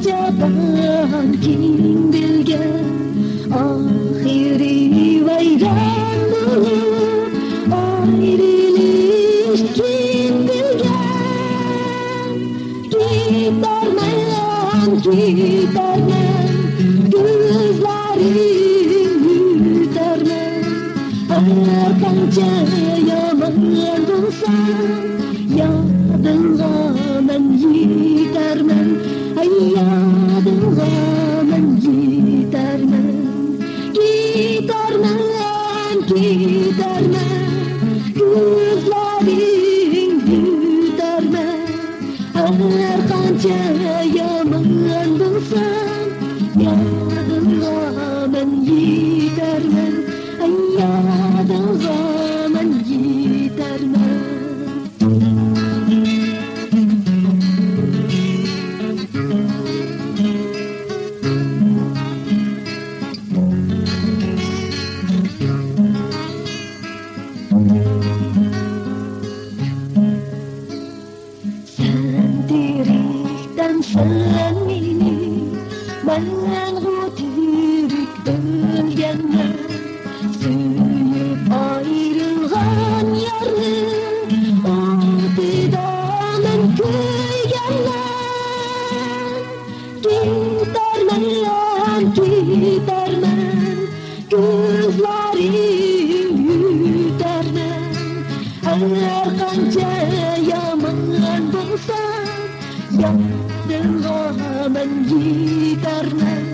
Jaban kim bilgan oxiri vayron bo'lib ayrilish kim bilgan ketarman ko'zlaring yutarman har qancha yomon bo'lsam yodimga men yetarman yodimga men yetarman ko'zlaring yutarman har qancha yomon bo'lsam yodimga men yetarman yodimga men yetarman. Sendirikten sen beni ben götürüp ölgenler suyup ayrılgan yarını ortadan köygenler gidermen gözlerim yutarmen her qancha yomon bo'lsam yodimga men yetarman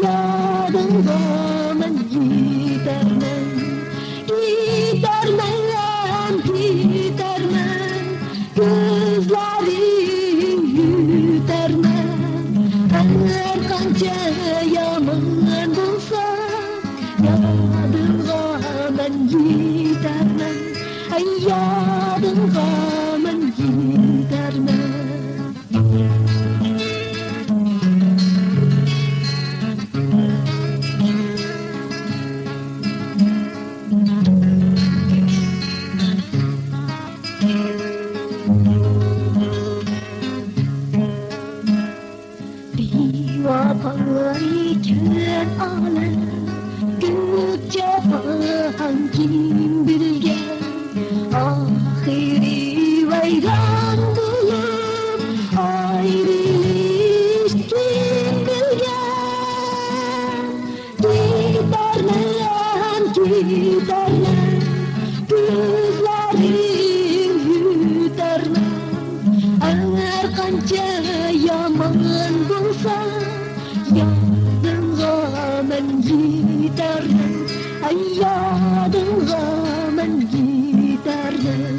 yodimga men yetarman ko'zlaring yutarman har qancha yomon bo'lsam yodimga men yetarman yodimga men yetarman. Divan alam kecapaan kim bilgan akhiri vayron bo'lib ayrilish kim bilgan ketarman ko'zlaring yutarman har qancha yomon bo'lsam yodimga men yetarman yodimga men yetarman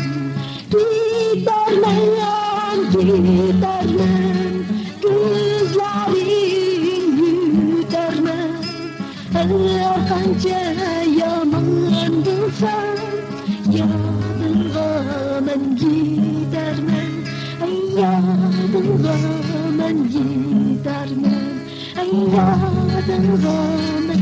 ko'zlaring yutarman har qancha yomon bo'lsam yodimga men yetarman yodimga men yetarman yodimga men